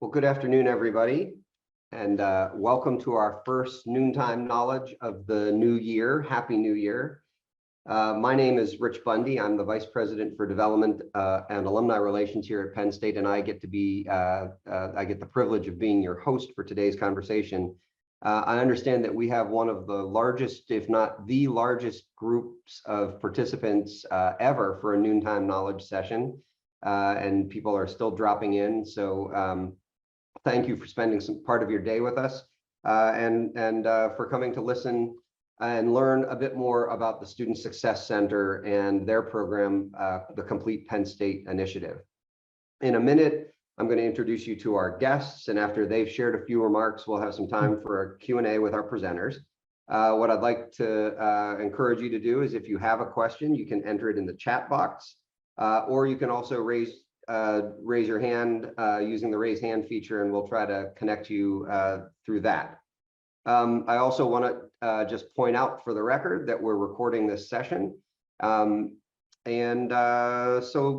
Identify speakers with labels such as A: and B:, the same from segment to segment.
A: Well, good afternoon, everybody, and welcome to our first Noontime Knowledge of the new year. Happy New Year. My name is Rich Bundy. I'm the Vice President for Development and Alumni Relations here at Penn State, and I get the privilege of being your host for today's conversation. I understand that we have one of the largest, if not the largest, groups of participants ever for a Noontime Knowledge session, and people are still dropping in. So thank you for spending some part of your day with us and for coming to listen and learn a bit more about the Student Success Center and their program, the Complete Penn State Initiative. In a minute, I'm going to introduce you to our guests, and after they've shared a few remarks, we'll have some time for a Q&A with our presenters. What I'd like to encourage you to do is, if you have a question, you can enter it in the chat box, or you can also raise your hand using the raise hand feature, and we'll try to connect you through that. I also want to just point out for the record that we're recording this session. So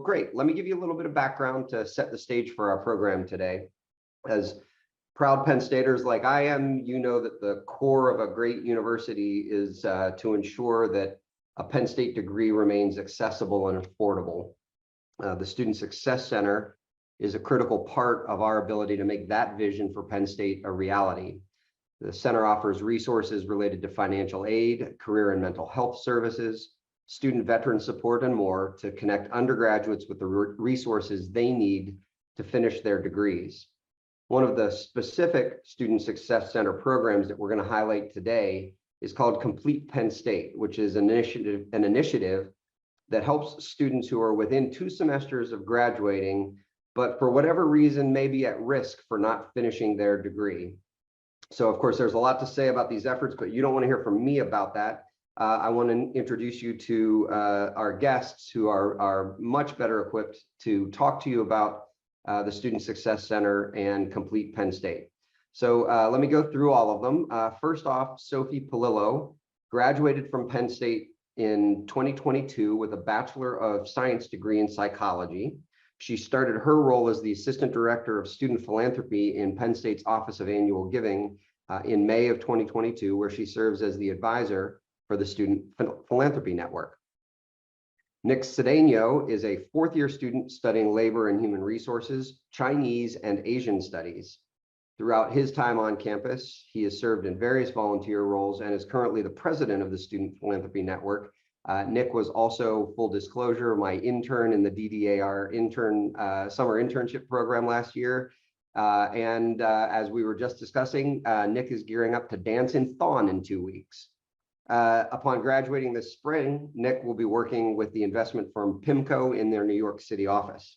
A: great, let me give you a little bit of background to set the stage for our program today. As proud Penn Staters like I am, you know that the core of a great university is to ensure that a Penn State degree remains accessible and affordable. The Student Success Center is a critical part of our ability to make that vision for Penn State a reality. The center offers resources related to financial aid, career and mental health services, student veteran support, and more to connect undergraduates with the resources they need to finish their degrees. One of the specific Student Success Center programs that we're going to highlight today is called Complete Penn State, which is an initiative that helps students who are within 2 semesters of graduating, but for whatever reason may be at risk for not finishing their degree. So of course, there's a lot to say about these efforts, but you don't want to hear from me about that. I want to introduce you to our guests who are much better equipped to talk to you about the Student Success Center and Complete Penn State. So let me go through all of them. First off, Sophie Polillo graduated from Penn State in 2022 with a Bachelor of Science degree in psychology. She started her role as the Assistant Director of Student Philanthropy in Penn State's Office of Annual Giving in May of 2022, where she serves as the advisor for the Student Philanthropy Network. Nick Cedeno is a 4th-year student studying labor and human resources, Chinese and Asian studies. Throughout his time on campus, he has served in various volunteer roles and is currently the president of the Student Philanthropy Network. Nick was also, full disclosure, my intern in the DDAR summer internship program last year. As we were just discussing, Nick is gearing up to dance in Thon in 2 weeks. Upon graduating this spring, Nick will be working with the investment firm PIMCO in their New York City office.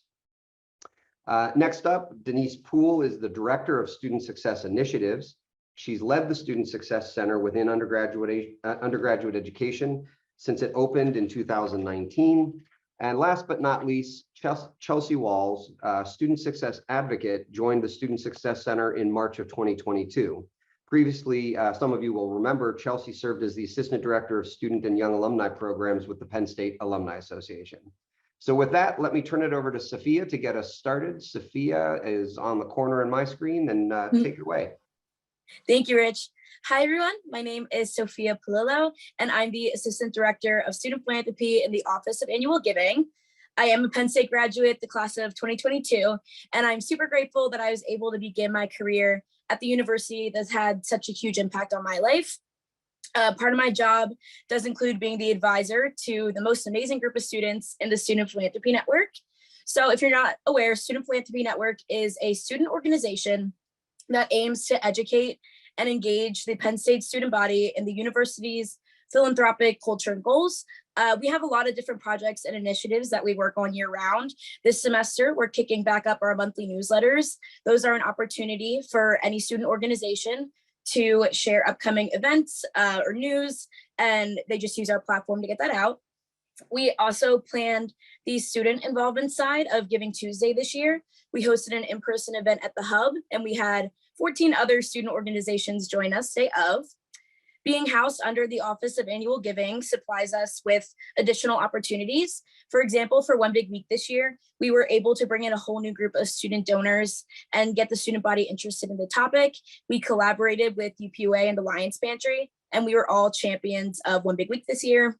A: Next up, Denise Poole is the Director of Student Success Initiatives. She's led the Student Success Center within undergraduate education since it opened in 2019. And last but not least, Chelsea Walls, Student Success Advocate, joined the Student Success Center in March of 2022. Previously, some of you will remember, Chelsea served as the Assistant Director of Student and Young Alumni Programs with the Penn State Alumni Association. So with that, let me turn it over to Sophia to get us started. Sophia is on the corner in my screen, and take it away.
B: Thank you, Rich. Hi, everyone. My name is Sophia Polillo, and I'm the Assistant Director of Student Philanthropy in the Office of Annual Giving. I am a Penn State graduate, the class of 2022, and I'm super grateful that I was able to begin my career at the university that's had such a huge impact on my life. Part of my job does include being the advisor to the most amazing group of students in the Student Philanthropy Network. So if you're not aware, Student Philanthropy Network is a student organization that aims to educate and engage the Penn State student body in the university's philanthropic culture and goals. We have a lot of different projects and initiatives that we work on year round. This semester, we're kicking back up our monthly newsletters. Those are an opportunity for any student organization to share upcoming events or news, and they just use our platform to get that out. We also planned the student involvement side of Giving Tuesday this year. We hosted an in-person event at the Hub, and we had 14 other student organizations join us day of. Being housed under the Office of Annual Giving supplies us with additional opportunities. For example, for One Big Week this year, we were able to bring in a whole new group of student donors and get the student body interested in the topic. We collaborated with UPUA and the Lions Pantry, and we were all champions of One Big Week this year.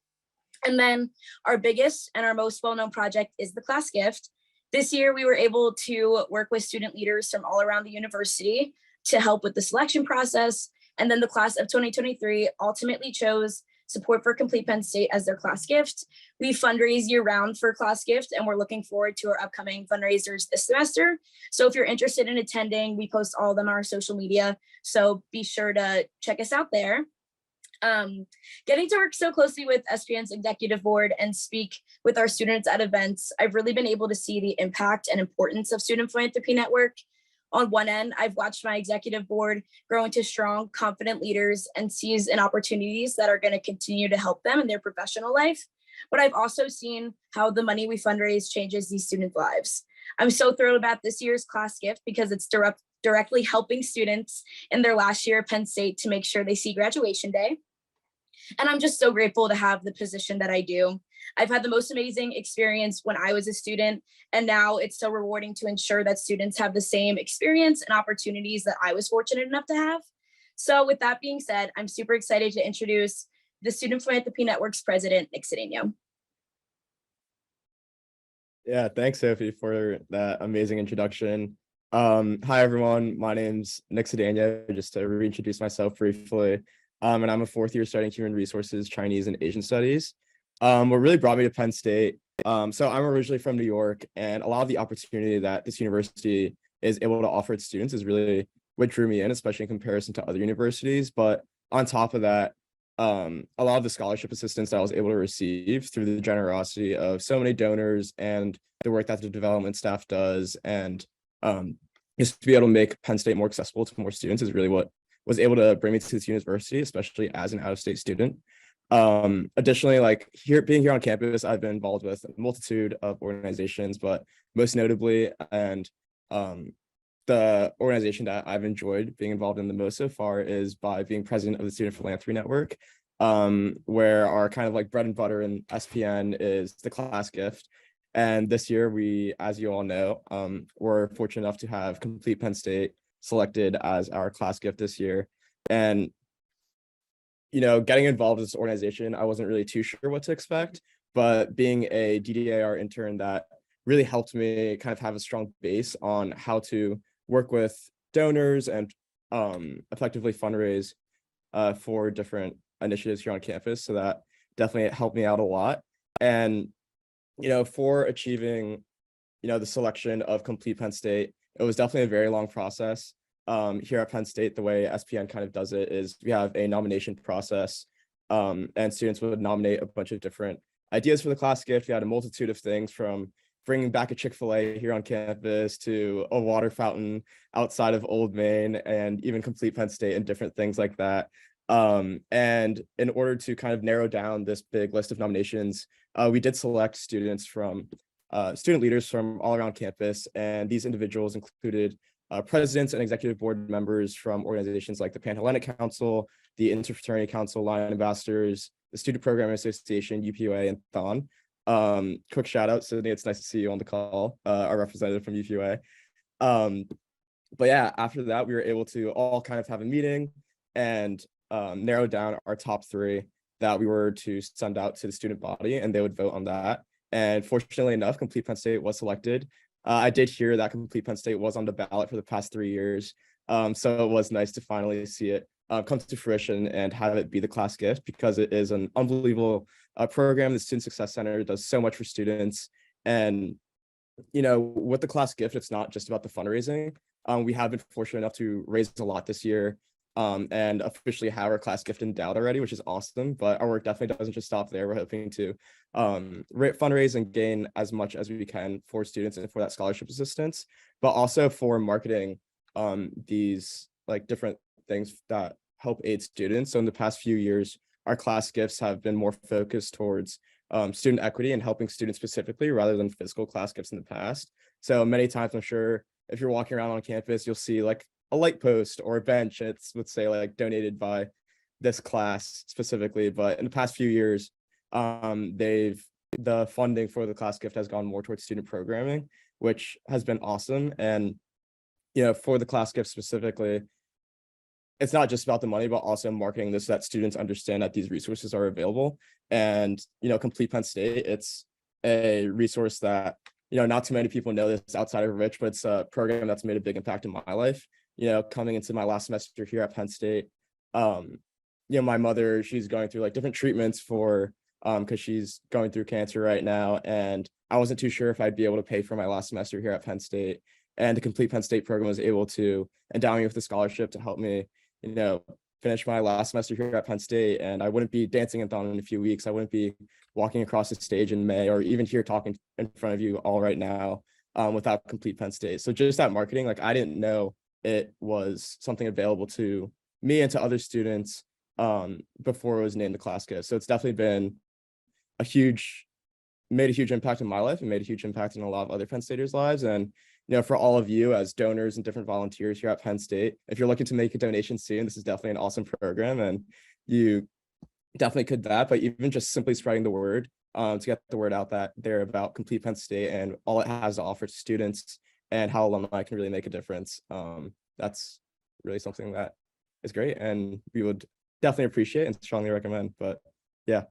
B: And then our biggest and our most well-known project is the class gift. This year, we were able to work with student leaders from all around the university to help with the selection process. And then the class of 2023 ultimately chose Support for Complete Penn State as their class gift. We fundraise year round for class gift, and we're looking forward to our upcoming fundraisers this semester. So if you're interested in attending, we post all of them on our social media. So be sure to check us out there. Getting to work so closely with SPN's executive board and speak with our students at events, I've really been able to see the impact and importance of Student Philanthropy Network. On one end, I've watched my executive board grow into strong, confident leaders and seize in opportunities that are going to continue to help them in their professional life. But I've also seen how the money we fundraise changes these students' lives. I'm so thrilled about this year's class gift because it's directly helping students in their last year at Penn State to make sure they see graduation day. And I'm just so grateful to have the position that I do. I've had the most amazing experience when I was a student, and now it's so rewarding to ensure that students have the same experience and opportunities that I was fortunate enough to have. So with that being said, I'm super excited to introduce the Student Philanthropy Network's president, Nick Cedeno.
C: Yeah, thanks, Sophie, for that amazing introduction. Hi, everyone. My name's Nick Cedeno, just to reintroduce myself briefly. And I'm a fourth year studying human resources, Chinese and Asian studies. What really brought me to Penn State. So I'm originally from New York, and a lot of the opportunity that this university is able to offer its students is really what drew me in, especially in comparison to other universities. But on top of that, a lot of the scholarship assistance that I was able to receive through the generosity of so many donors and the work that the development staff does, and just to be able to make Penn State more accessible to more students is really what was able to bring me to this university, especially as an out-of-state student. Additionally, like being here on campus, I've been involved with a multitude of organizations, but most notably, and the organization that I've enjoyed being involved in the most so far is by being president of the Student Philanthropy Network, where our kind of like bread and butter in SPN is the class gift. And this year, we, as you all know, we're fortunate enough to have Complete Penn State selected as our class gift this year. And, you know, getting involved with this organization, I wasn't really too sure what to expect, but being a DDAR intern, that really helped me kind of have a strong base on how to work with donors and effectively fundraise for different initiatives here on campus. So that definitely helped me out a lot. And, you know, for achieving, you know, the selection of Complete Penn State, it was definitely a very long process. Here at Penn State, the way SPN kind of does it is we have a nomination process, and students would nominate a bunch of different ideas for the class gift. We had a multitude of things, from bringing back a Chick-fil-A here on campus to a water fountain outside of Old Main, and even Complete Penn State and different things like that. And in order to kind of narrow down this big list of nominations, we did select students from student leaders from all around campus, and these individuals included presidents and executive board members from organizations like the Pan Hellenic Council, the Interfraternity Council, Lion Ambassadors, the Student Program Association, UPUA, and Thon. Quick shout out, Sydney, it's nice to see you on the call, our representative from UPUA. But yeah, after that, we were able to all kind of have a meeting and narrow down our top three that we were to send out to the student body, and they would vote on that. And fortunately enough, Complete Penn State was selected. I did hear that Complete Penn State was on the ballot for the past 3 years. So it was nice to finally see it come to fruition and have it be the class gift, because it is an unbelievable program. The Student Success Center does so much for students. And, you know, with the class gift, it's not just about the fundraising. We have been fortunate enough to raise a lot this year, and officially have our class gift endowed already, which is awesome. But our work definitely doesn't just stop there. We're hoping to fundraise and gain as much as we can for students and for that scholarship assistance, but also for marketing these like different things that help aid students. So in the past few years, our class gifts have been more focused towards student equity and helping students specifically, rather than physical class gifts in the past. So many times, I'm sure if you're walking around on campus, you'll see like a light post or a bench. It would say like donated by this class specifically, but in the past few years, the funding for the class gift has gone more towards student programming, which has been awesome. And for the class gift specifically, it's not just about the money, but also marketing this so that students understand that these resources are available. And Complete Penn State, it's a resource that not too many people know this outside of Rich, but it's a program that's made a big impact in my life. Coming into my last semester here at Penn State, my mother, she's going through like different treatments for because she's going through cancer right now, and I wasn't too sure if I'd be able to pay for my last semester here at Penn State. And the Complete Penn State program was able to endow me with a scholarship to help me finish my last semester here at Penn State. And I wouldn't be dancing in Thon in a few weeks. I wouldn't be walking across the stage in May, or even here talking in front of you all right now without Complete Penn State. So just that marketing, like I didn't know it was something available to me and to other students before it was named the class gift. So it's definitely been made a huge impact in my life and made a huge impact in a lot of other Penn Staters' lives. And for all of you as donors and different volunteers here at Penn State, if you're looking to make a donation soon, this is definitely an awesome program, and you definitely could that. But even just simply spreading the word to get the word out there about Complete Penn State and all it has to offer to students and how alumni can really make a difference. That's really something that is great, and we would definitely appreciate and strongly recommend. But yeah.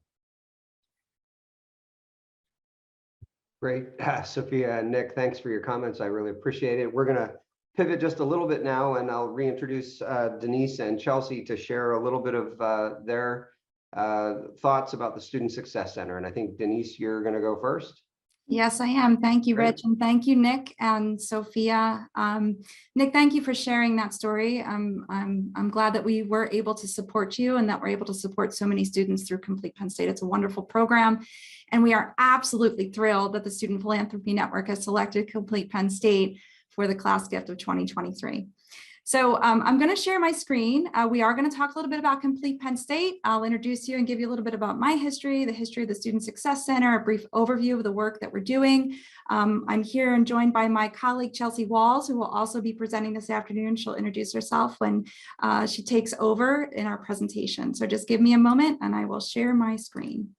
A: Great. Sophia and Nick, thanks for your comments. I really appreciate it. We're going to pivot just a little bit now, and I'll reintroduce Denise and Chelsea to share a little bit of their thoughts about the Student Success Center. And I think, Denise, you're going to go first.
D: Yes, I am. Thank you,
A: Great.
D: Rich, and thank you, Nick and Sophia. Nick, thank you for sharing that story. I'm glad that we were able to support you and that we're able to support so many students through Complete Penn State. It's a wonderful program, and we are absolutely thrilled that the Student Philanthropy Network has selected Complete Penn State for the class gift of 2023. So I'm going to share my screen. We are going to talk a little bit about Complete Penn State. I'll introduce you and give you a little bit about my history, the history of the Student Success Center, a brief overview of the work that we're doing. I'm here and joined by my colleague, Chelsea Walls, who will also be presenting this afternoon. She'll introduce herself when she takes over in our presentation. So just give me a moment and I will share my screen.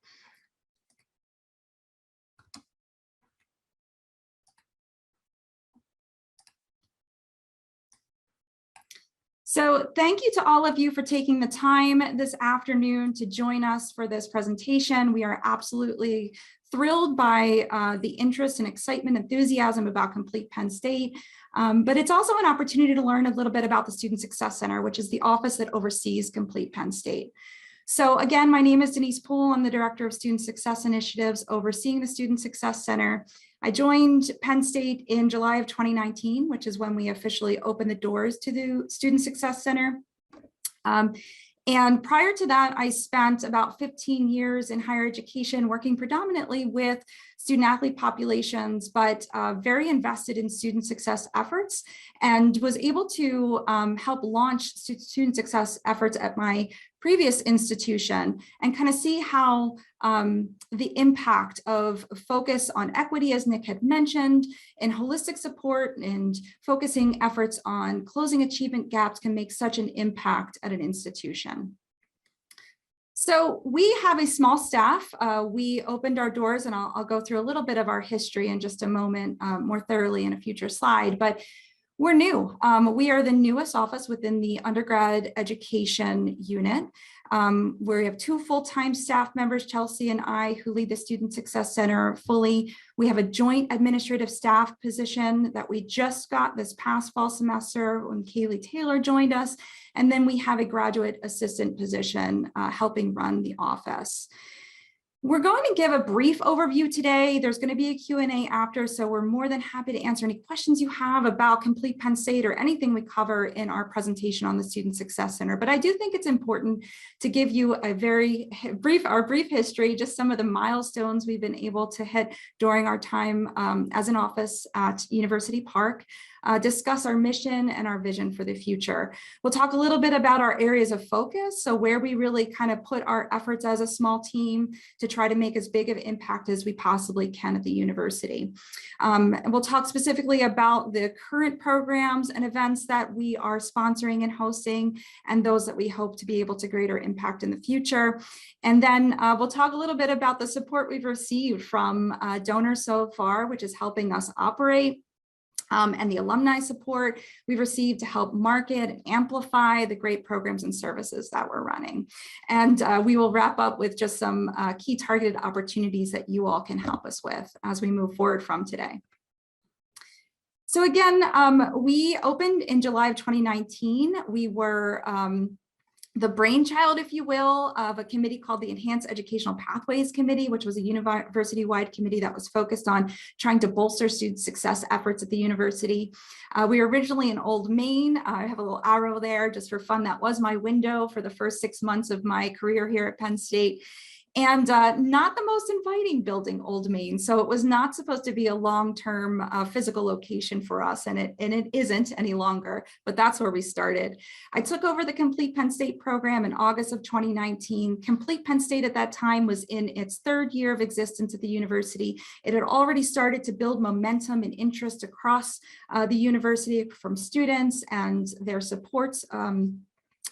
D: So thank you to all of you for taking the time this afternoon to join us for this presentation. We are absolutely thrilled by the interest and excitement, enthusiasm about Complete Penn State, but it's also an opportunity to learn a little bit about the Student Success Center, which is the office that oversees Complete Penn State. So again, my name is Denise Poole. I'm the Director of Student Success Initiatives overseeing the Student Success Center. I joined Penn State in July of 2019, which is when we officially opened the doors to the Student Success Center. And prior to that, I spent about 15 years in higher education, working predominantly with student athlete populations, but very invested in student success efforts, and was able to help launch student success efforts at my previous institution and kind of see how the impact of focus on equity, as Nick had mentioned, and holistic support and focusing efforts on closing achievement gaps can make such an impact at an institution. So we have a small staff. We opened our doors, and I'll go through a little bit of our history in just a moment, more thoroughly in a future slide, but we're new. We are the newest office within the undergrad education unit. We have 2 full-time staff members, Chelsea and I, who lead the Student Success Center fully. We have a joint administrative staff position that we just got this past fall semester when Kaylee Taylor joined us. And then we have a graduate assistant position helping run the office. We're going to give a brief overview today. There's going to be a Q&A after, so we're more than happy to answer any questions you have about Complete Penn State or anything we cover in our presentation on the Student Success Center. But I do think it's important to give you a very brief history, just some of the milestones we've been able to hit during our time as an office at University Park. discuss our mission and our vision for the future. We'll talk a little bit about our areas of focus, so where we really kind of put our efforts as a small team to try to make as big of an impact as we possibly can at the university. And we'll talk specifically about the current programs and events that we are sponsoring and hosting, and those that we hope to be able to greater impact in the future. And then we'll talk a little bit about the support we've received from donors so far, which is helping us operate, and the alumni support we've received to help market and amplify the great programs and services that we're running. And we will wrap up with just some key targeted opportunities that you all can help us with as we move forward from today. So again, we opened in July of 2019. We were the brainchild, if you will, of a committee called the Enhanced Educational Pathways Committee, which was a university-wide committee that was focused on trying to bolster student success efforts at the university. We were originally in Old Main. I have a little arrow there just for fun. That was my window for the first 6 months of my career here at Penn State. And not the most inviting building, Old Main. So it was not supposed to be a long-term physical location for us, and it isn't any longer, but that's where we started. I took over the Complete Penn State program in August of 2019. Complete Penn State at that time was in its 3rd year of existence at the university. It had already started to build momentum and interest across the university from students and their supports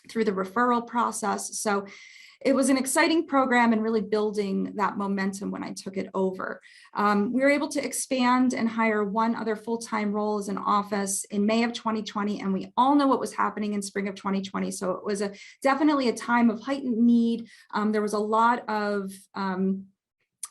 D: through the referral process. So it was an exciting program and really building that momentum when I took it over. We were able to expand and hire one other full-time role as an office in May of 2020, and we all know what was happening in spring of 2020. So it was definitely a time of heightened need. There was a lot of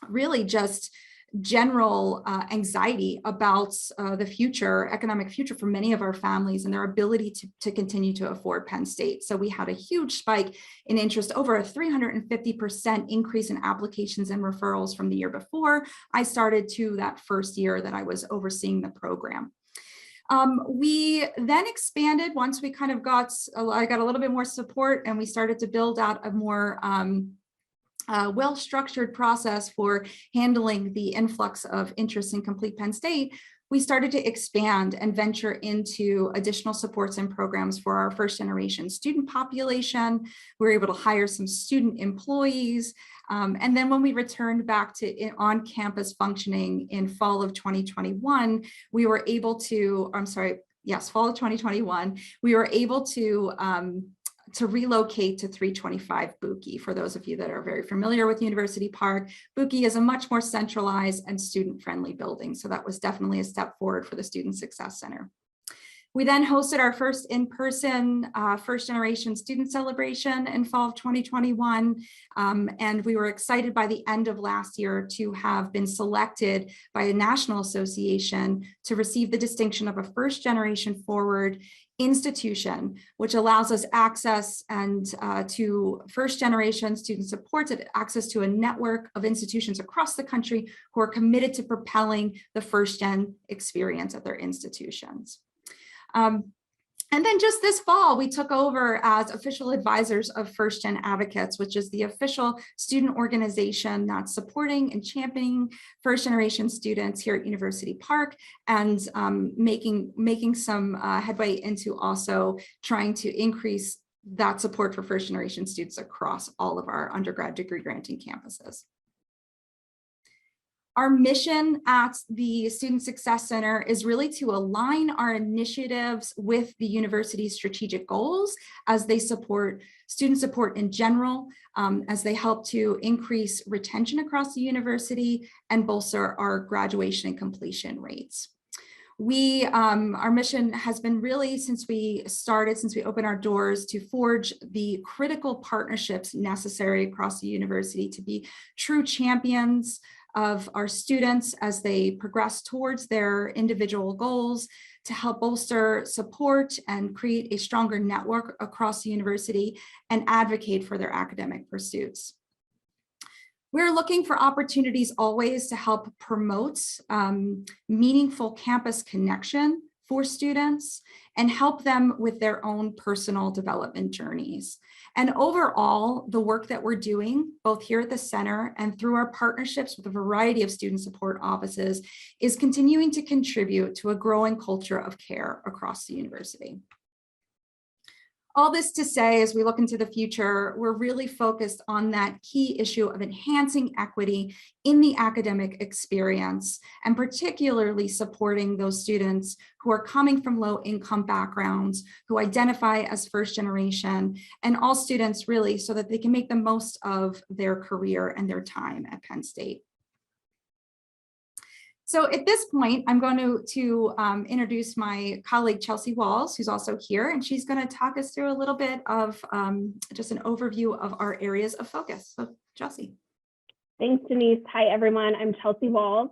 D: really just general anxiety about the future, economic future for many of our families and their ability to continue to afford Penn State. So we had a huge spike in interest, over a 350% increase in applications and referrals from the year before I started to that first year that I was overseeing the program. We then expanded once we kind of I got a little bit more support, and we started to build out a more well-structured process for handling the influx of interest in Complete Penn State. We started to expand and venture into additional supports and programs for our first generation student population. We were able to hire some student employees. And then when we returned back to on-campus functioning in fall of 2021, we were able to, fall of 2021, we were able to relocate to 325 Buki. For those of you that are very familiar with University Park, Buki is a much more centralized and student-friendly building. So that was definitely a step forward for the Student Success Center. We then hosted our first in-person first generation student celebration in fall of 2021. And we were excited by the end of last year to have been selected by a national association to receive the distinction of a first generation forward institution, which allows us access and to first generation student supports, access to a network of institutions across the country who are committed to propelling the first gen experience at their institutions. And then just this fall, we took over as official advisors of First Gen Advocates, which is the official student organization that's supporting and championing first generation students here at University Park, and making some headway into also trying to increase that support for first generation students across all of our undergrad degree granting campuses. Our mission at the Student Success Center is really to align our initiatives with the university's strategic goals as they support student support in general, as they help to increase retention across the university and bolster our graduation and completion rates. Our mission has been really, since we opened our doors, to forge the critical partnerships necessary across the university to be true champions of our students as they progress towards their individual goals, to help bolster support and create a stronger network across the university and advocate for their academic pursuits. We're looking for opportunities always to help promote meaningful campus connection for students and help them with their own personal development journeys. And overall, the work that we're doing, both here at the center and through our partnerships with a variety of student support offices, is continuing to contribute to a growing culture of care across the university. All this to say, as we look into the future, we're really focused on that key issue of enhancing equity in the academic experience, and particularly supporting those students who are coming from low income backgrounds, who identify as first generation, and all students really, so that they can make the most of their career and their time at Penn State. So at this point, I'm going to introduce my colleague, Chelsea Walls, who's also here, and she's going to talk us through a little bit of just an overview of our areas of focus. So Chelsea.
E: Thanks, Denise. Hi, everyone. I'm Chelsea Walls.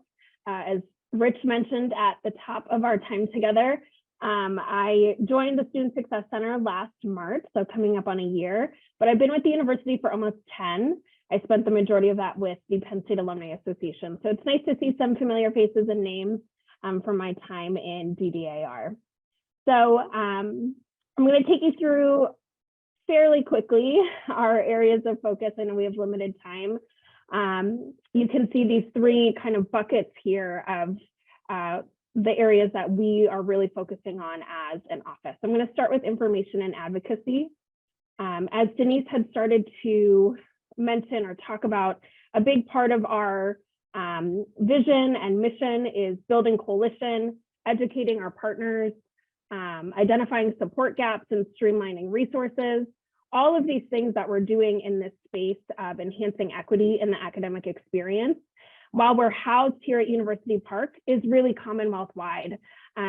E: As Rich mentioned at the top of our time together, I joined the Student Success Center last March, so coming up on a year, but I've been with the university for almost 10. I spent the majority of that with the Penn State Alumni Association. So it's nice to see some familiar faces and names from my time in DDAR. So I'm going to take you through fairly quickly our areas of focus. I know we have limited time. You can see these three kind of buckets here of the areas that we are really focusing on as an office. I'm going to start with information and advocacy. As Denise had started to mention or talk about, a big part of our vision and mission is building coalition, educating our partners, identifying support gaps and streamlining resources. All of these things that we're doing in this space of enhancing equity in the academic experience, while we're housed here at University Park, is really Commonwealth-wide.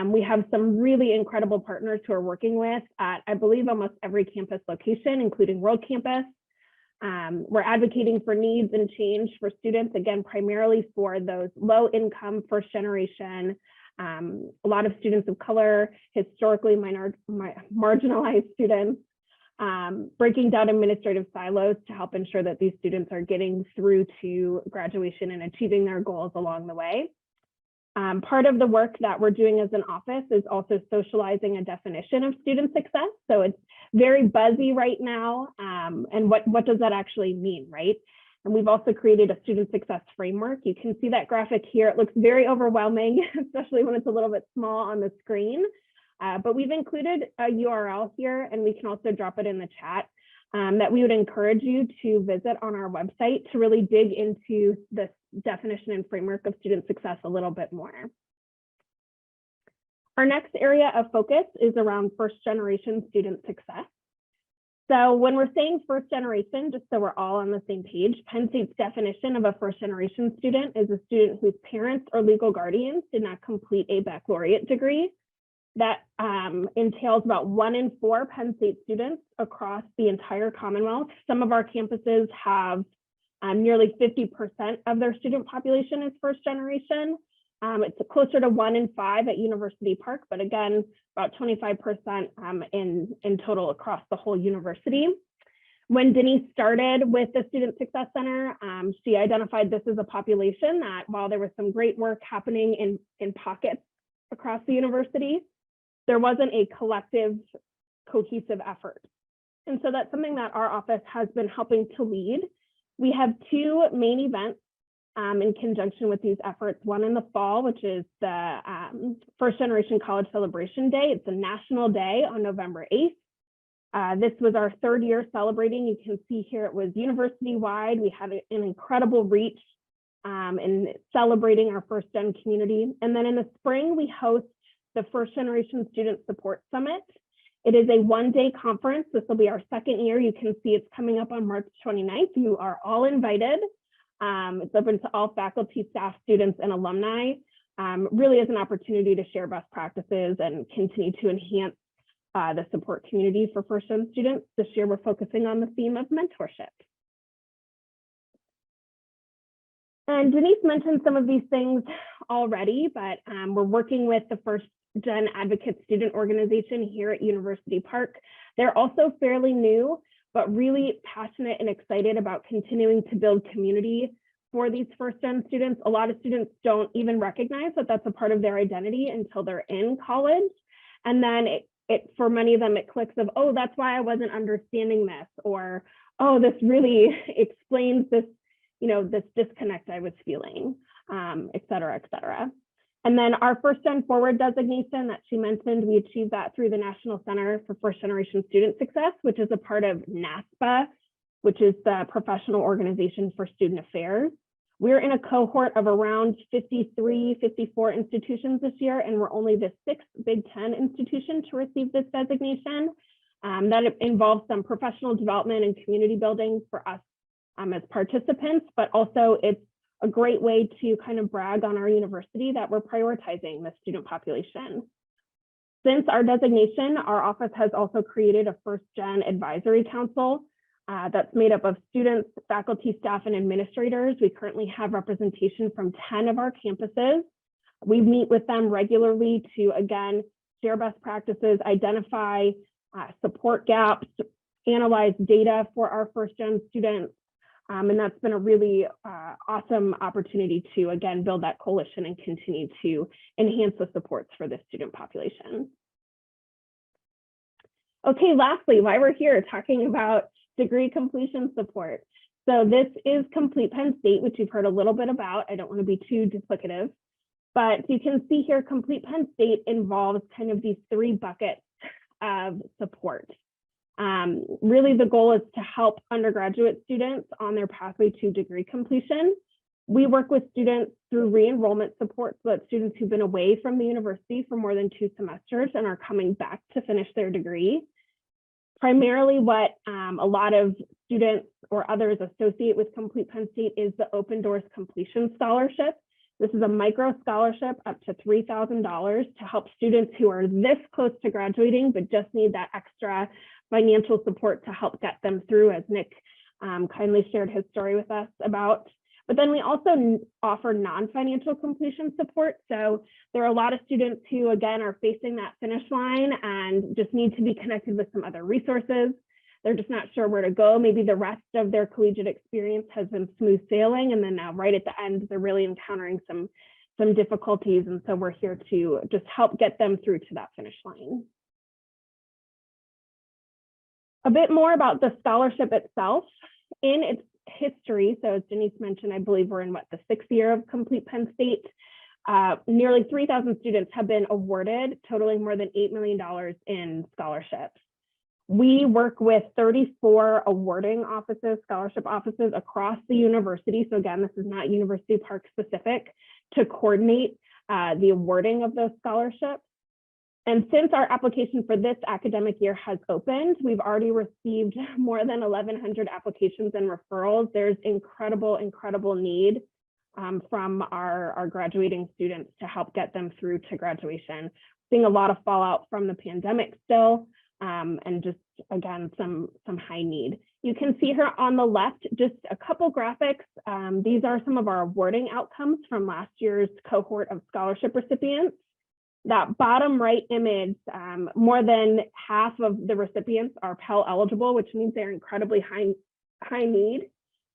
E: We have some really incredible partners who are working with at, I believe, almost every campus location, including World Campus. We're advocating for needs and change for students, again, primarily for those low-income, first-generation, a lot of students of color, historically marginalized students, breaking down administrative silos to help ensure that these students are getting through to graduation and achieving their goals along the way. Part of the work that we're doing as an office is also socializing a definition of student success. So it's very buzzy right now. And what does that actually mean, right? And we've also created a student success framework. You can see that graphic here. It looks very overwhelming, especially when it's a little bit small on the screen. But we've included a URL here, and we can also drop it in the chat, that we would encourage you to visit on our website to really dig into this definition and framework of student success a little bit more. Our next area of focus is around first-generation student success. So when we're saying first generation, just so we're all on the same page, Penn State's definition of a first-generation student is a student whose parents or legal guardians did not complete a baccalaureate degree. That entails about 1 in 4 Penn State students across the entire Commonwealth. Some of our campuses have nearly 50% of their student population is first generation. It's closer to 1 in 5 at University Park, but again, about 25% in total across the whole university. When Denise started with the Student Success Center, she identified this as a population that, while there was some great work happening in pockets across the university, there wasn't a collective, cohesive effort. And so that's something that our office has been helping to lead. We have 2 main events in conjunction with these efforts. One in the fall, which is the First Generation College Celebration Day. It's a national day on November 8th. This was our 3rd year celebrating. You can see here it was university-wide. We had an incredible reach in celebrating our first gen community. And then in the spring, we host the First Generation Student Support Summit. It is a 1-day conference. This will be our 2nd year. You can see it's coming up on March 29th. You are all invited. It's open to all faculty, staff, students, and alumni. Really is an opportunity to share best practices and continue to enhance the support community for first-gen students. This year, we're focusing on the theme of mentorship. And Denise mentioned some of these things already, but we're working with the First Gen Advocate Student Organization here at University Park. They're also fairly new, but really passionate and excited about continuing to build community for these first-gen students. A lot of students don't even recognize that that's a part of their identity until they're in college. And then for many of them, it clicks of, oh, that's why I wasn't understanding this, or, oh, this really explains this, this disconnect I was feeling, et cetera, et cetera. And then our First Gen Forward designation that she mentioned, we achieved that through the National Center for First Generation Student Success, which is a part of NASPA, which is the Professional Organization for Student Affairs. We're in a cohort of around 53, 54 institutions this year, and we're only the 6th Big Ten institution to receive this designation. That involves some professional development and community building for us as participants, but also it's a great way to kind of brag on our university that we're prioritizing the student population. Since our designation, our office has also created a First Gen Advisory Council that's made up of students, faculty, staff, and administrators. We currently have representation from 10 of our campuses. We meet with them regularly to, again, share best practices, identify support gaps, analyze data for our First Gen students. And that's been a really awesome opportunity to, again, build that coalition and continue to enhance the supports for this student population. Okay, lastly, why we're here talking about degree completion support. So this is Complete Penn State, which you've heard a little bit about. I don't want to be too duplicative, but you can see here, Complete Penn State involves kind of these 3 buckets of support. Really, the goal is to help undergraduate students on their pathway to degree completion. We work with students through re-enrollment support, so that students who've been away from the university for more than 2 semesters and are coming back to finish their degree. Primarily what a lot of students or others associate with Complete Penn State is the Open Doors Completion Scholarship. This is a micro scholarship up to $3,000 to help students who are this close to graduating, but just need that extra financial support to help get them through, as Nick kindly shared his story with us about. But then we also offer non-financial completion support. So there are a lot of students who, again, are facing that finish line and just need to be connected with some other resources. They're just not sure where to go. Maybe the rest of their collegiate experience has been smooth sailing, and then now right at the end, they're really encountering some difficulties. And so we're here to just help get them through to that finish line. A bit more about the scholarship itself. In its history, so as Denise mentioned, I believe we're in the 6th year of Complete Penn State. Nearly 3,000 students have been awarded, totaling more than $8 million in scholarships. We work with 34 awarding offices, scholarship offices across the university. So again, this is not University Park specific, to coordinate the awarding of those scholarships. And since our application for this academic year has opened, we've already received more than 1,100 applications and referrals. There's incredible need from our graduating students to help get them through to graduation. Seeing a lot of fallout from the pandemic still, and just, again, some high need. You can see here on the left, just a couple graphics. These are some of our awarding outcomes from last year's cohort of scholarship recipients. That bottom right image, more than half of the recipients are Pell eligible, which means they're incredibly high need.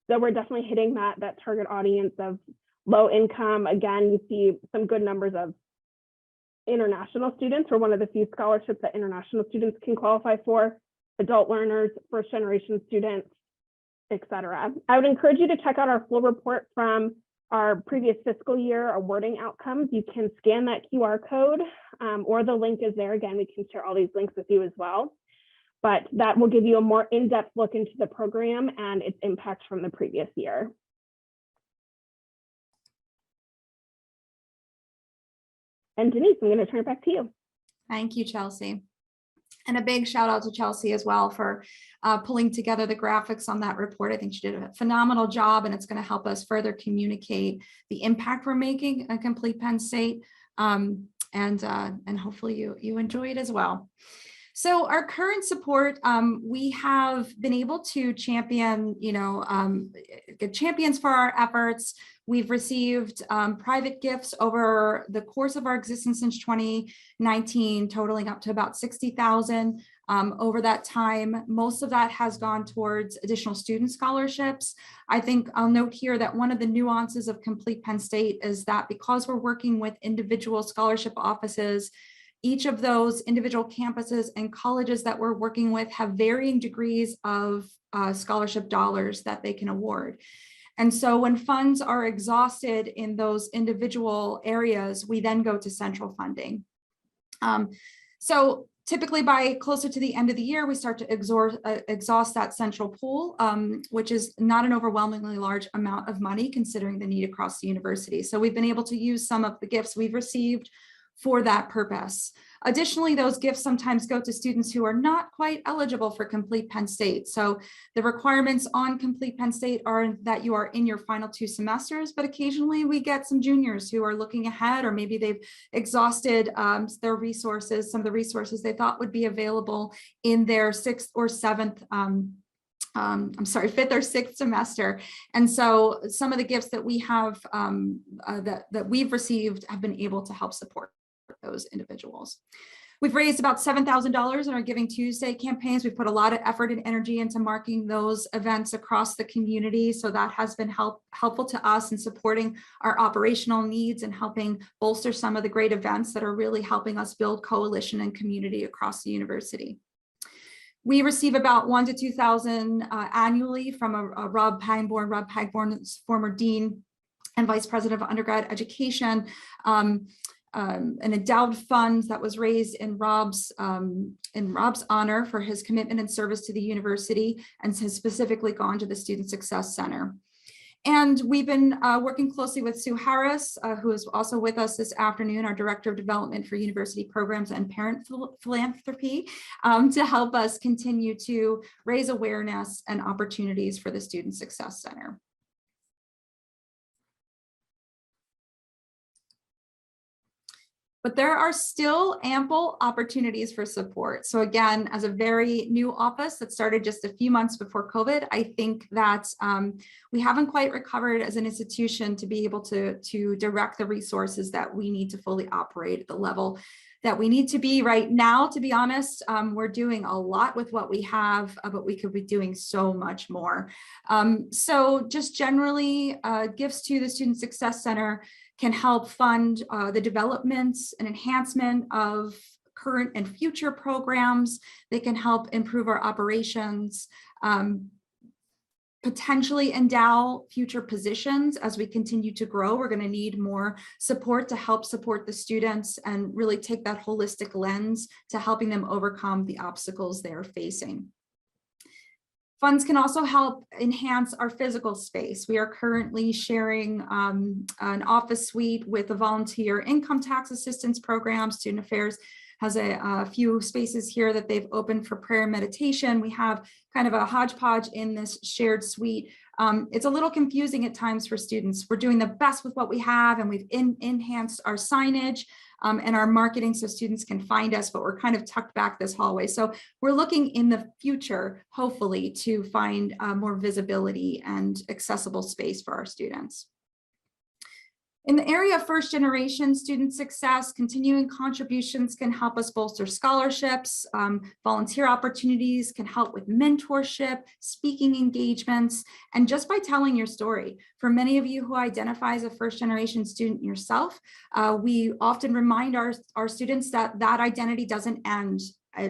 E: So we're definitely hitting that target audience of low income. Again, you see some good numbers of international students. We're one of the few scholarships that international students can qualify for, adult learners, first generation students, et cetera. I would encourage you to check out our full report from our previous fiscal year awarding outcomes. You can scan that QR code, or the link is there. Again, we can share all these links with you as well. But that will give you a more in-depth look into the program and its impact from the previous year. And Denise, I'm going to turn it back to you.
D: Thank you, Chelsea. And a big shout out to Chelsea as well for pulling together the graphics on that report. I think she did a phenomenal job, and it's going to help us further communicate the impact we're making at Complete Penn State. And hopefully you enjoy it as well. So our current support, we have been able to champion, get champions for our efforts. We've received private gifts over the course of our existence since 2019, totaling up to about $60,000. over that time. Most of that has gone towards additional student scholarships. I think I'll note here that one of the nuances of Complete Penn State is that because we're working with individual scholarship offices, each of those individual campuses and colleges that we're working with have varying degrees of scholarship dollars that they can award. And so when funds are exhausted in those individual areas, we then go to central funding. So typically by closer to the end of the year, we start to exhaust that central pool, which is not an overwhelmingly large amount of money considering the need across the university. So we've been able to use some of the gifts we've received for that purpose. Additionally, those gifts sometimes go to students who are not quite eligible for Complete Penn State. So the requirements on Complete Penn State are that you are in your final 2 semesters, but occasionally we get some juniors who are looking ahead, or maybe they've exhausted their resources, some of the resources they thought would be available in their 6th or 7th 5th or 6th semester. And so some of the gifts that we have that we've received have been able to help support those individuals. We've raised about $7,000 in our Giving Tuesday campaigns. We've put a lot of effort and energy into marking those events across the community. So that has been helpful to us in supporting our operational needs and helping bolster some of the great events that are really helping us build coalition and community across the university. We receive about $1,000 to $2,000 annually from a Rob Pangborn. Rob Pangborn is former dean and vice president of undergrad education. An endowed fund that was raised in Rob's honor for his commitment and service to the university, and has specifically gone to the Student Success Center. And we've been working closely with Sue Harris, who is also with us this afternoon, our Director of Development for University Programs and Parent Philanthropy, to help us continue to raise awareness and opportunities for the Student Success Center. But there are still ample opportunities for support. So again, as a very new office that started just a few months before COVID, I think that we haven't quite recovered as an institution to be able to direct the resources that we need to fully operate at the level that we need to be right now. To be honest, we're doing a lot with what we have, but we could be doing so much more. So just generally, gifts to the Student Success Center can help fund the development and enhancement of current and future programs. They can help improve our operations, potentially endow future positions. As we continue to grow, we're going to need more support to help support the students and really take that holistic lens to helping them overcome the obstacles they're facing. Funds can also help enhance our physical space. We are currently sharing an office suite with the volunteer income tax assistance program. Student Affairs has a few spaces here that they've opened for prayer and meditation. We have kind of a hodgepodge in this shared suite. It's a little confusing at times for students. We're doing the best with what we have, and we've enhanced our signage and our marketing so students can find us, but we're kind of tucked back this hallway. So we're looking in the future, hopefully, to find more visibility and accessible space for our students. In the area of first generation student success, continuing contributions can help us bolster scholarships. Volunteer opportunities can help with mentorship, speaking engagements, and just by telling your story. For many of you who identify as a first generation student yourself, we often remind our students that that identity doesn't end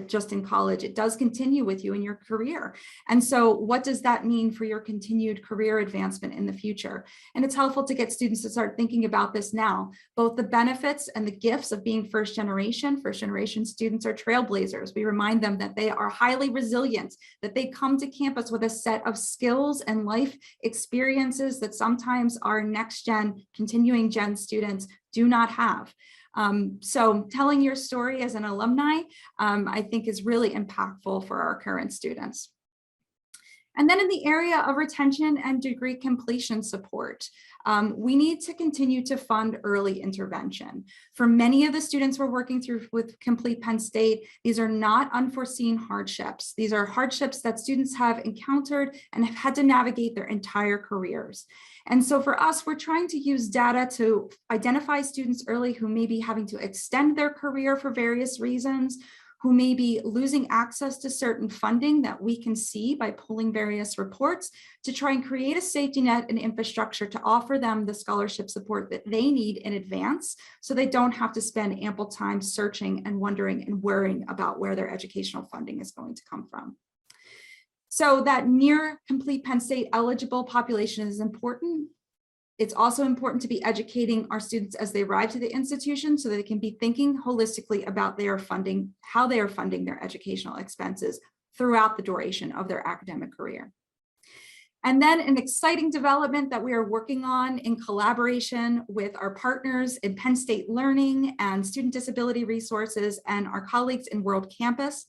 D: just in college. It does continue with you in your career. And so what does that mean for your continued career advancement in the future? And it's helpful to get students to start thinking about this now, both the benefits and the gifts of being first generation. First generation students are trailblazers. We remind them that they are highly resilient, that they come to campus with a set of skills and life experiences that sometimes our next gen, continuing gen students do not have. So telling your story as an alumni, I think is really impactful for our current students. And then in the area of retention and degree completion support, we need to continue to fund early intervention. For many of the students we're working through with Complete Penn State, these are not unforeseen hardships. These are hardships that students have encountered and have had to navigate their entire careers. And so for us, we're trying to use data to identify students early who may be having to extend their career for various reasons, who may be losing access to certain funding that we can see by pulling various reports, to try and create a safety net and infrastructure to offer them the scholarship support that they need in advance, so they don't have to spend ample time searching and wondering and worrying about where their educational funding is going to come from. So that near complete Penn State eligible population is important. It's also important to be educating our students as they arrive to the institution so that they can be thinking holistically about their funding, how they are funding their educational expenses throughout the duration of their academic career. And then an exciting development that we are working on in collaboration with our partners in Penn State Learning and Student Disability Resources and our colleagues in World Campus.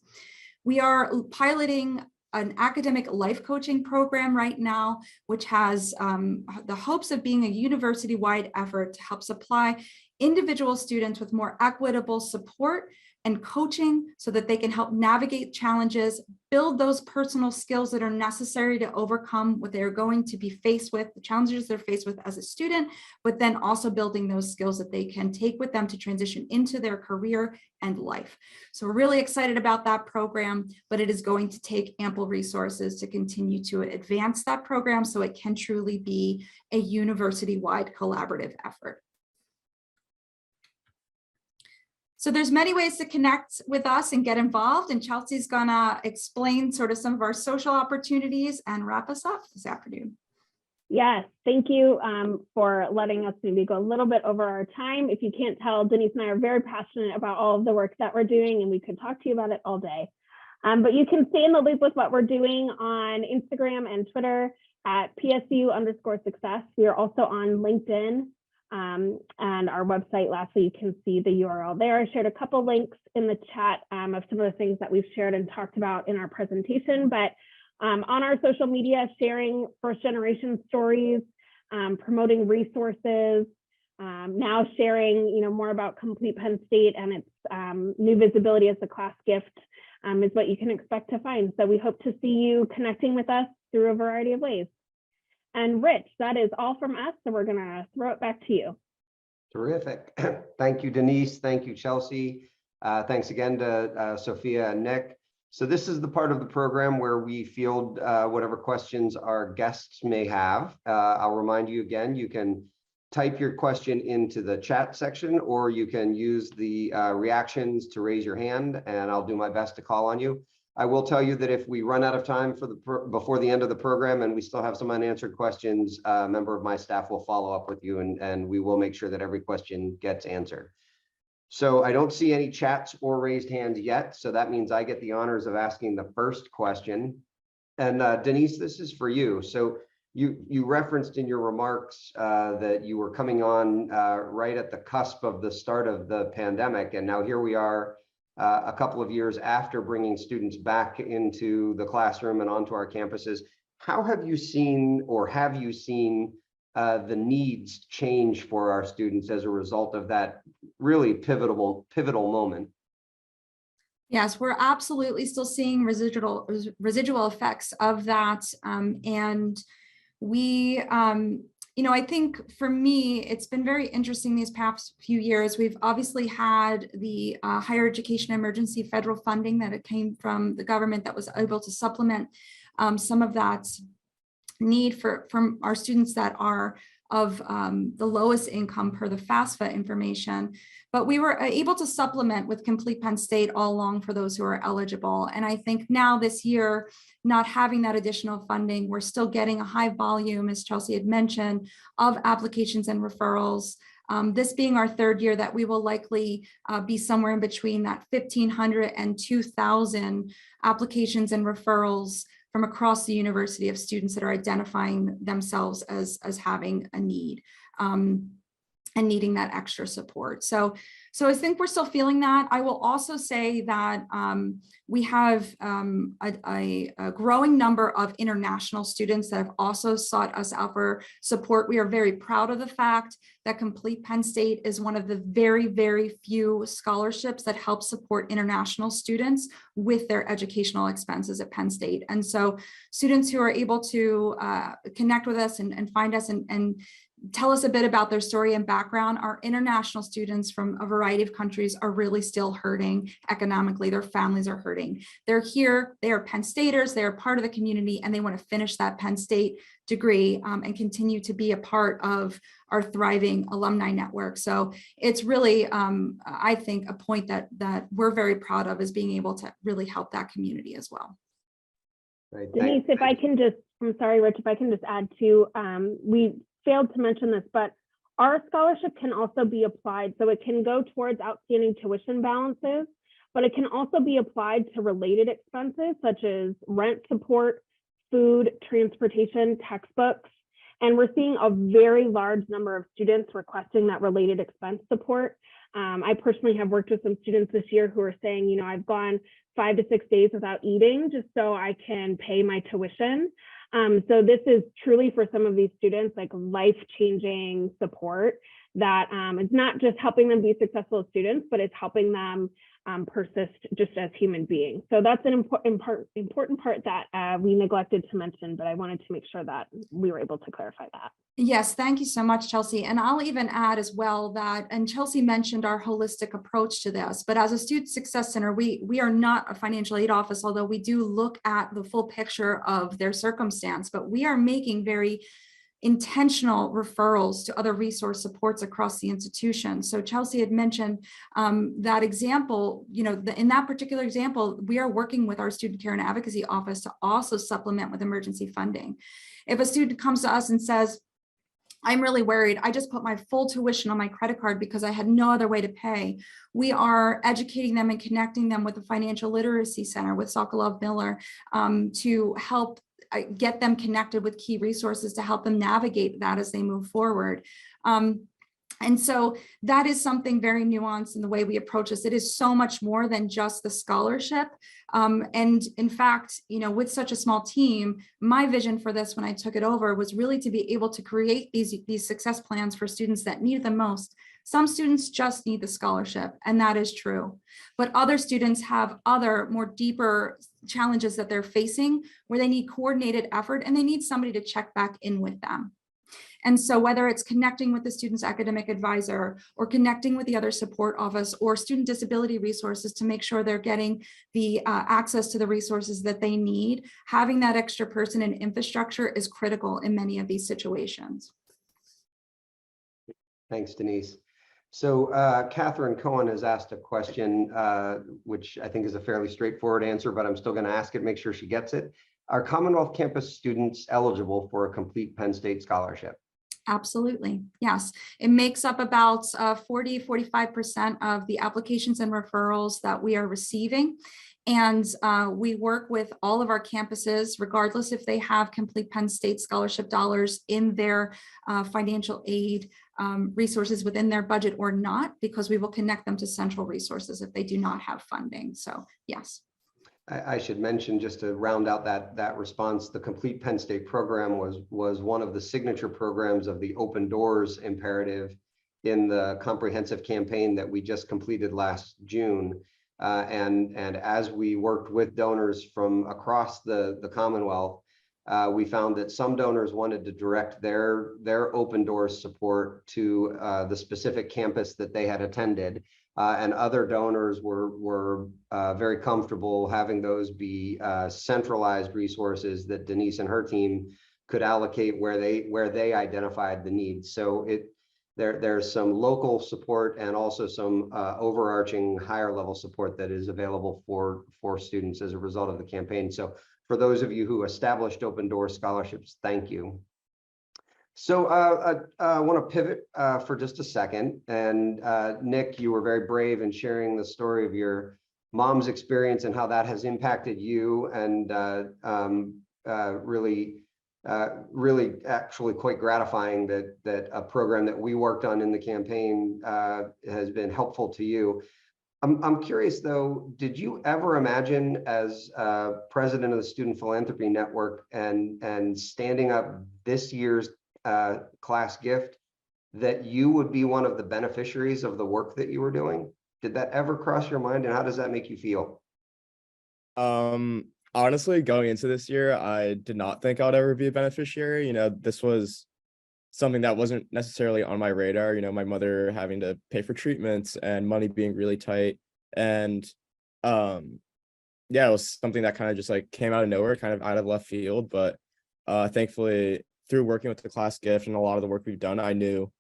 D: We are piloting an academic life coaching program right now, which has the hopes of being a university-wide effort to help supply individual students with more equitable support and coaching so that they can help navigate challenges, build those personal skills that are necessary to overcome what they're going to be faced with, the challenges they're faced with as a student, but then also building those skills that they can take with them to transition into their career and life. So we're really excited about that program, but it is going to take ample resources to continue to advance that program so it can truly be a university-wide collaborative effort. So there's many ways to connect with us and get involved, and Chelsea's gonna explain sort of some of our social opportunities and wrap us up this afternoon.
E: Yes, thank you for letting us maybe go a little bit over our time. If you can't tell, Denise and I are very passionate about all of the work that we're doing, and we could talk to you about it all day. But you can stay in the loop with what we're doing on Instagram and Twitter at PSU_success. We are also on LinkedIn. And our website, lastly, you can see the URL there. I shared a couple links in the chat of some of the things that we've shared and talked about in our presentation, but on our social media, sharing first generation stories, promoting resources, now sharing more about Complete Penn State and its new visibility as a class gift is what you can expect to find. So we hope to see you connecting with us through a variety of ways. And Rich, that is all from us, so we're gonna throw it back to you.
A: Terrific. Thank you, Denise. Thank you, Chelsea. Thanks again to Sophia and Nick. So this is the part of the program where we field whatever questions our guests may have. I'll remind you again, you can type your question into the chat section, or you can use the reactions to raise your hand, and I'll do my best to call on you. I will tell you that if we run out of time before the end of the program and we still have some unanswered questions, a member of my staff will follow up with you, and we will make sure that every question gets answered. So I don't see any chats or raised hands yet, so that means I get the honors of asking the first question. And Denise, this is for you. So you referenced in your remarks that you were coming on right at the cusp of the start of the pandemic, and now here we are a couple of years after bringing students back into the classroom and onto our campuses. How have you seen, or have you seen the needs change for our students as a result of that really pivotal moment?
D: Yes, we're absolutely still seeing residual effects of that. And we, I think for me, it's been very interesting these past few years. We've obviously had the higher education emergency federal funding that it came from the government that was able to supplement some of that need from our students that are of the lowest income per the FAFSA information. But we were able to supplement with Complete Penn State all along for those who are eligible. And I think now this year, not having that additional funding, we're still getting a high volume, as Chelsea had mentioned, of applications and referrals. This being our third year, that we will likely be somewhere in between that 1,500 and 2,000 applications and referrals from across the university of students that are identifying themselves as having a need and needing that extra support. So I think we're still feeling that. I will also say that we have a growing number of international students that have also sought us out for support. We are very proud of the fact that Complete Penn State is one of the very, very few scholarships that help support international students with their educational expenses at Penn State. And so students who are able to connect with us and find us and tell us a bit about their story and background are international students from a variety variety of countries are really still hurting economically. Their families are hurting. They're here, they are Penn Staters, they are part of the community, and they want to finish that Penn State degree and continue to be a part of our thriving alumni network. So it's really, I think, a point that we're very proud of, is being able to really help that community as well.
A: Right.
E: Denise, if I can just, I'm sorry, Rich, if I can just add to, we failed to mention this, but our scholarship can also be applied. So it can go towards outstanding tuition balances, but it can also be applied to related expenses such as rent support, food, transportation, textbooks. And we're seeing a very large number of students requesting that related expense support. I personally have worked with some students this year who are saying, you know, I've gone 5 to 6 days without eating just so I can pay my tuition. So this is truly for some of these students like life-changing support that is not just helping them be successful as students, but it's helping them persist just as human beings. So that's an important part that we neglected to mention, but I wanted to make sure that we were able to clarify that.
D: Yes, thank you so much, Chelsea. And I'll even add as well that, and Chelsea mentioned our holistic approach to this, but as a Student Success Center, we are not a financial aid office, although we do look at the full picture of their circumstance, but we are making very intentional referrals to other resource supports across the institution. So Chelsea had mentioned that example, you know, in that particular example, we are working with our Student Care and Advocacy Office to also supplement with emergency funding. If a student comes to us and says, I'm really worried, I just put my full tuition on my credit card because I had no other way to pay, we are educating them and connecting them with the Financial Literacy Center with Sokolov Miller to help get them connected with key resources to help them navigate that as they move forward. And so that is something very nuanced in the way we approach this. It is so much more than just the scholarship. And in fact, you know, with such a small team, my vision for this when I took it over was really to be able to create these success plans for students that need them most. Some students just need the scholarship, and that is true. But other students have other more deeper challenges that they're facing where they need coordinated effort and they need somebody to check back in with them. And so whether it's connecting with the student's academic advisor or connecting with the other support office or student disability resources to make sure they're getting the access to the resources that they need, having that extra person and infrastructure is critical in many of these situations.
A: Thanks, Denise. So Catherine Cohen has asked a question, which I think is a fairly straightforward answer, but I'm still going to ask it, make sure she gets it. Are Commonwealth campus students eligible for a complete Penn State scholarship?
D: Absolutely, yes. It makes up about 40–45% of the applications and referrals that we are receiving. And we work with all of our campuses, regardless if they have complete Penn State scholarship dollars in their financial aid resources within their budget or not, because we will connect them to central resources if they do not have funding. So yes.
A: I should mention, just to round out that response, the Complete Penn State program was one of the signature programs of the Open Doors imperative in the comprehensive campaign that we just completed last June. And as we worked with donors from across the Commonwealth, we found that some donors wanted to direct their Open Doors support to the specific campus that they had attended. And other donors were very comfortable having those be centralized resources that Denise and her team could allocate where they identified the needs. So there's some local support and also some overarching higher level support that is available for students as a result of the campaign. So for those of you who established Open Door scholarships, thank you. So I want to pivot for just a second. And Nick, you were very brave in sharing the story of your mom's experience and how that has impacted you, and really actually quite gratifying that a program that we worked on in the campaign has been helpful to you. I'm curious though, did you ever imagine as president of the Student Philanthropy Network and standing up this year's class gift that you would be one of the beneficiaries of the work that you were doing? Did that ever cross your mind, and how does that make you feel?
C: Honestly, going into this year, I did not think I would ever be a beneficiary. You know, this was something that wasn't necessarily on my radar. My mother having to pay for treatments and money being really tight. And yeah, it was something that kind of just like came out of nowhere, kind of out of left field. But thankfully, through working with the class gift and a lot of the work we've done, I knew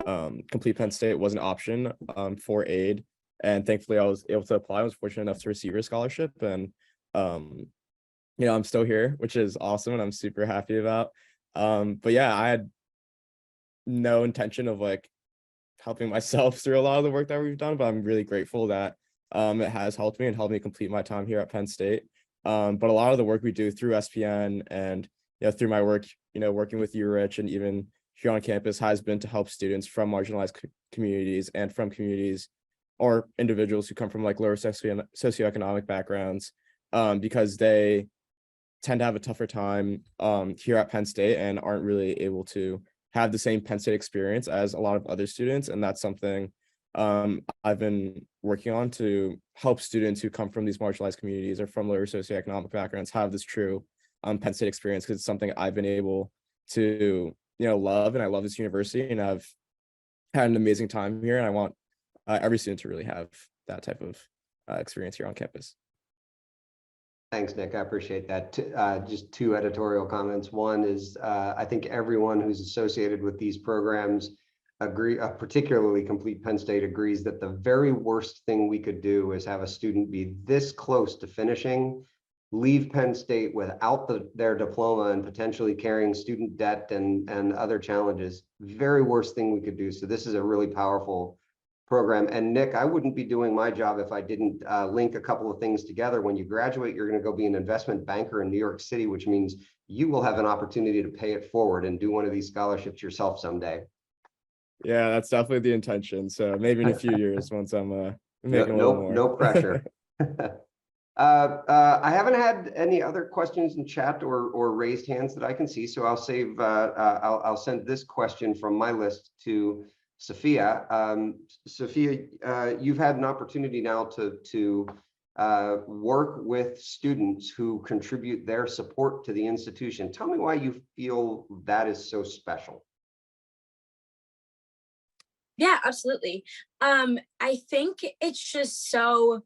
C: Complete Penn State was an option for aid. And thankfully, I was able to apply. I was fortunate enough to receive a scholarship. And, I'm still here, which is awesome. And I'm super happy about. But yeah, I had no intention of like helping myself through a lot of the work that we've done, but I'm really grateful that it has helped me and helped me complete my time here at Penn State. But a lot of the work we do through SPN and through my work, working with you, Rich, and even here on campus has been to help students from marginalized communities and from communities or individuals who come from like lower socioeconomic backgrounds, because they tend to have a tougher time here at Penn State and aren't really able to have the same Penn State experience as a lot of other students. And that's something I've been working on to help students who come from these marginalized communities or from lower socioeconomic backgrounds have this true Penn State experience, because it's something I've been able to, love. And I love this university and I've had an amazing time here. And I want every student to really have that type of experience here on campus.
A: Thanks, Nick. I appreciate that. Just two editorial comments. One is I think everyone who's associated with these programs agree, particularly Complete Penn State agrees that the very worst thing we could do is have a student be this close to finishing, leave Penn State without their diploma and potentially carrying student debt and other challenges. Very worst thing we could do. So this is a really powerful program. And Nick, I wouldn't be doing my job if I didn't link a couple of things together. When you graduate, you're going to go be an investment banker in New York City, which means you will have an opportunity to pay it forward and do one of these scholarships yourself someday.
C: Yeah, that's definitely the intention. So maybe in a few years, once I'm making a little more.
A: No pressure. I haven't had any other questions in chat or raised hands that I can see, so I'll save. I'll send this question from my list to Sophia. Sophia, you've had an opportunity now to work with students who contribute their support to the institution. Tell me why you feel that is so special.
B: Yeah, absolutely. I think it's just so,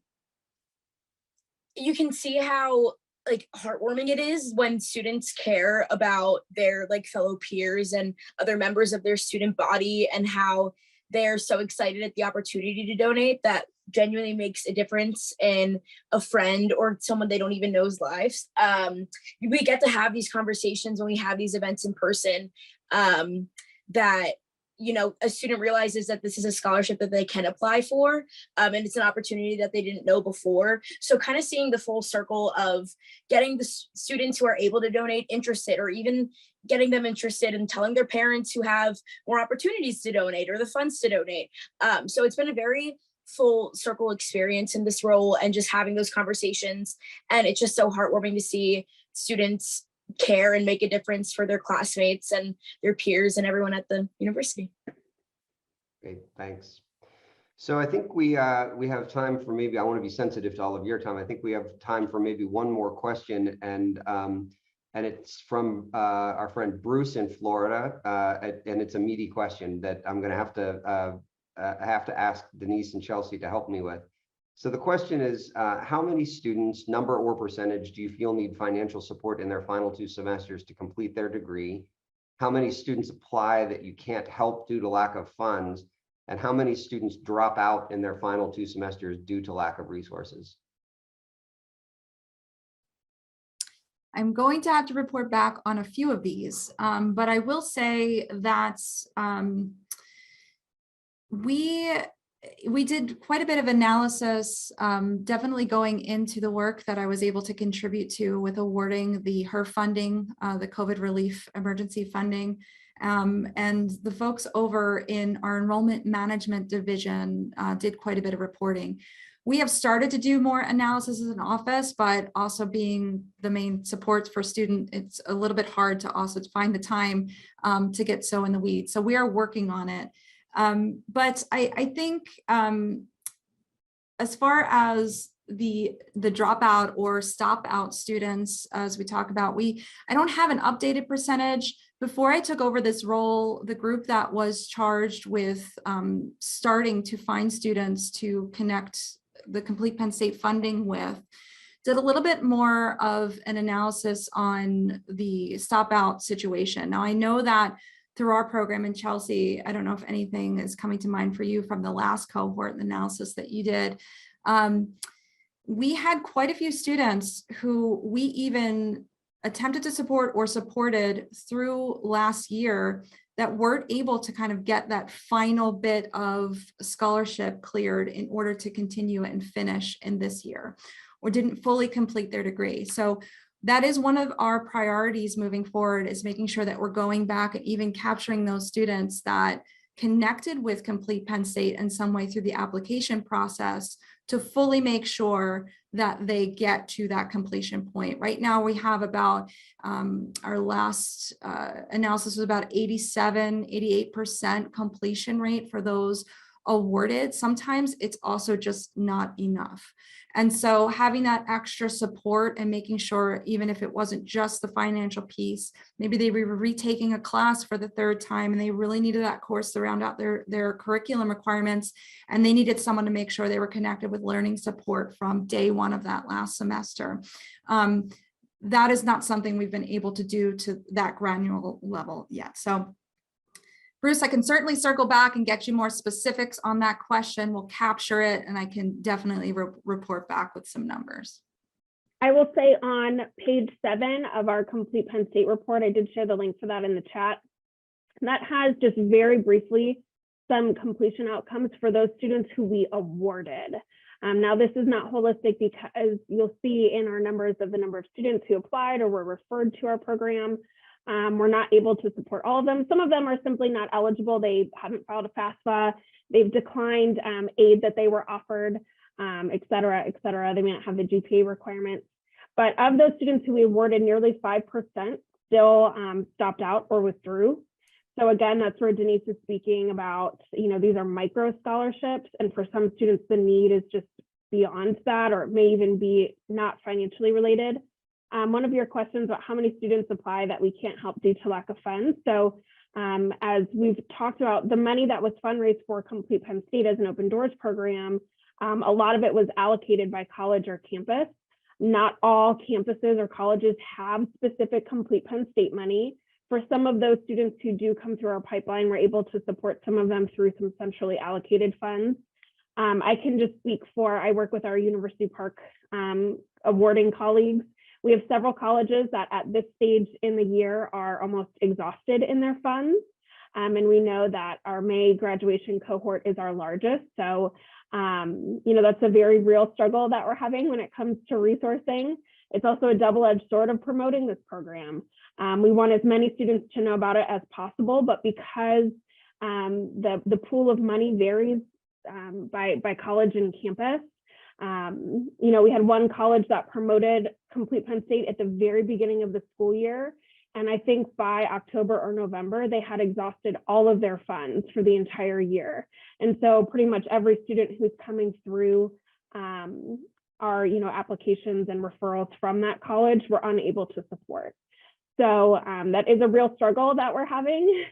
B: you can see how like heartwarming it is when students care about their like fellow peers and other members of their student body, and how they're so excited at the opportunity to donate that genuinely makes a difference in a friend or someone they don't even know's lives. We get to have these conversations when we have these events in person, that a student realizes that this is a scholarship that they can apply for, and it's an opportunity that they didn't know before. So kind of seeing the full circle of getting the students who are able to donate interested, or even getting them interested and telling their parents who have more opportunities to donate or the funds to donate. So it's been a very full circle experience in this role, and just having those conversations. And it's just so heartwarming to see students care and make a difference for their classmates and their peers and everyone at the university.
A: Great, thanks. So I think we have time for maybe, I want to be sensitive to all of your time. I think we have time for maybe one more question, and it's from our friend Bruce in Florida, and it's a meaty question that I'm going to have to ask Denise and Chelsea to help me with. So the question is, how many students, number or percentage, do you feel need financial support in their final 2 semesters to complete their degree? How many students apply that you can't help due to lack of funds? And how many students drop out in their final 2 semesters due to lack of resources?
D: I'm going to have to report back on a few of these, but I will say that we did quite a bit of analysis, definitely going into the work that I was able to contribute to with awarding the HERF funding, the COVID relief emergency funding. And the folks over in our enrollment management division did quite a bit of reporting. We have started to do more analysis as an office, but also being the main supports for student, it's a little bit hard to also find the time to get so in the weeds. So we are working on it. But I think as far as the dropout or stop out students, as we talk about, I don't have an updated percentage, Before I took over this role, the group that was charged with starting to find students to connect the Complete Penn State funding with did a little bit more of an analysis on the stop out situation. Now, I know that through our program in Chelsea, I don't know if anything is coming to mind for you from the last cohort analysis that you did. We had quite a few students who we even attempted to support or supported through last year that weren't able to kind of get that final bit of scholarship cleared in order to continue and finish in this year, or didn't fully complete their degree. So that is one of our priorities moving forward, is making sure that we're going back and even capturing those students that connected with Complete Penn State in some way through the application process to fully make sure that they get to that completion point. Right now, we have about, our last analysis was about 88% completion rate for those awarded. Sometimes it's also just not enough. And so having that extra support and making sure, even if it wasn't just the financial piece, maybe they were retaking a class for the third time and they really needed that course to round out their curriculum requirements, and they needed someone to make sure they were connected with learning support from day one of that last semester. That is not something we've been able to do to that granular level yet. So Bruce, I can certainly circle back and get you more specifics on that question. We'll capture it, and I can definitely report back with some numbers.
E: I will say on page 7 of our Complete Penn State report, I did share the link for that in the chat. And that has just very briefly some completion outcomes for those students who we awarded. Now, this is not holistic because you'll see in our numbers of the number of students who applied or were referred to our program, we're not able to support all of them. Some of them are simply not eligible. They haven't filed a FAFSA. They've declined aid that they were offered, et cetera, et cetera. They may not have the GPA requirements. But of those students who we awarded, nearly 5% still stopped out or withdrew. So again, that's where Denise is speaking about, these are micro scholarships. And for some students, the need is just beyond that, or it may even be not financially related. One of your questions about how many students apply that we can't help due to lack of funds. So as we've talked about, the money that was fundraised for Complete Penn State as an Open Doors program, a lot of it was allocated by college or campus. Not all campuses or colleges have specific Complete Penn State money. For some of those students who do come through our pipeline, we're able to support some of them through some centrally allocated funds. I can just speak for, I work with our University Park awarding colleagues. We have several colleges that at this stage in the year are almost exhausted in their funds. And we know that our May graduation cohort is our largest. So, that's a very real struggle that we're having when it comes to resourcing. It's also a double-edged sword of promoting this program. We want as many students to know about it as possible, but because the pool of money varies by college and campus, we had one college that promoted Complete Penn State at the very beginning of the school year. And I think by October or November, they had exhausted all of their funds for the entire year. And so pretty much every student who's coming through our applications and referrals from that college, we're unable to support. So that is a real struggle that we're having.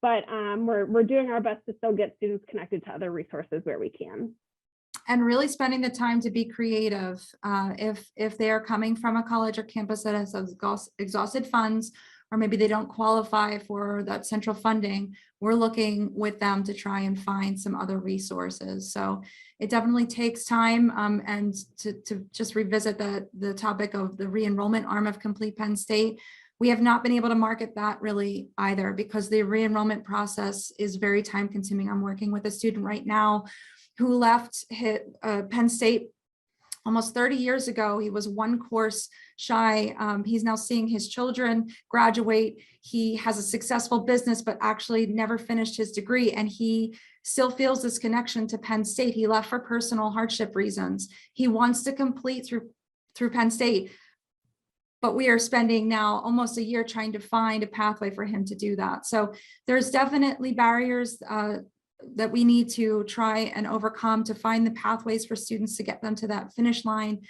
E: But we're doing our best to still get students connected to other resources where we can.
D: And really spending the time to be creative. If they are coming from a college or campus that has exhausted funds, or maybe they don't qualify for that central funding, we're looking with them to try and find some other resources. So it definitely takes time, and to just revisit the topic of the re-enrollment arm of Complete Penn State. We have not been able to market that really either, because the re-enrollment process is very time consuming. I'm working with a student right now who left Penn State almost 30 years ago. He was one course shy. He's now seeing his children graduate. He has a successful business, but actually never finished his degree. And he still feels this connection to Penn State. He left for personal hardship reasons. He wants to complete through Penn State, but we are spending now almost a year trying to find a pathway for him to do that. So there's definitely barriers that we need to try and overcome to find the pathways for students to get them to that finish line.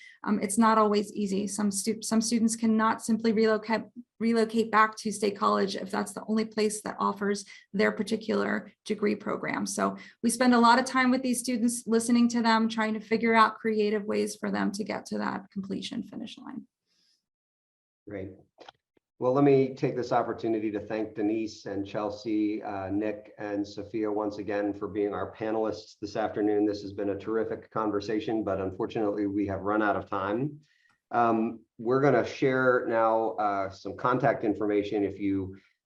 D: It's not always easy. Some students cannot simply relocate back to State College if that's the only place that offers their particular degree program. So we spend a lot of time with these students, listening to them, trying to figure out creative ways for them to get to that completion finish line.
A: Great. Well, let me take this opportunity to thank Denise and Chelsea, Nick and Sophia once again for being our panelists this afternoon. This has been a terrific conversation, but unfortunately we have run out of time. We're going to share now some contact information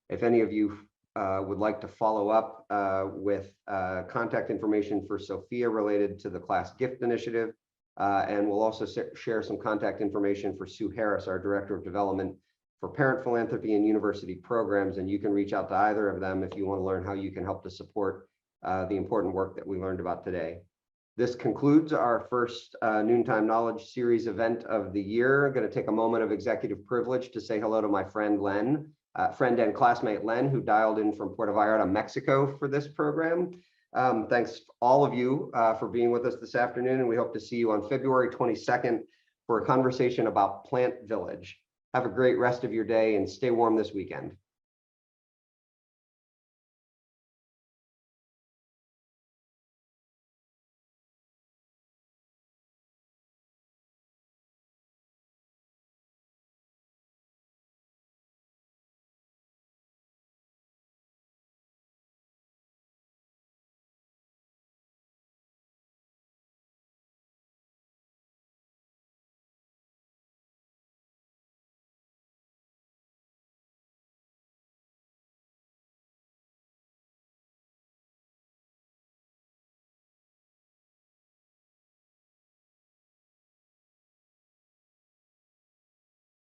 A: if any of you would like to follow up with contact information for Sophia related to the class gift initiative. And we'll also share some contact information for Sue Harris, our Director of Development for Parent Philanthropy and University Programs. And you can reach out to either of them if you want to learn how you can help to support the important work that we learned about today. This concludes our first Noontime Knowledge Series event of the year. I'm going to take a moment of executive privilege to say hello to my friend Len, friend and classmate Len, who dialed in from Puerto Vallarta, Mexico for this program. Thanks all of you for being with us this afternoon, and we hope to see you on February 22nd for a conversation about Plant Village. Have a great rest of your day and stay warm this weekend.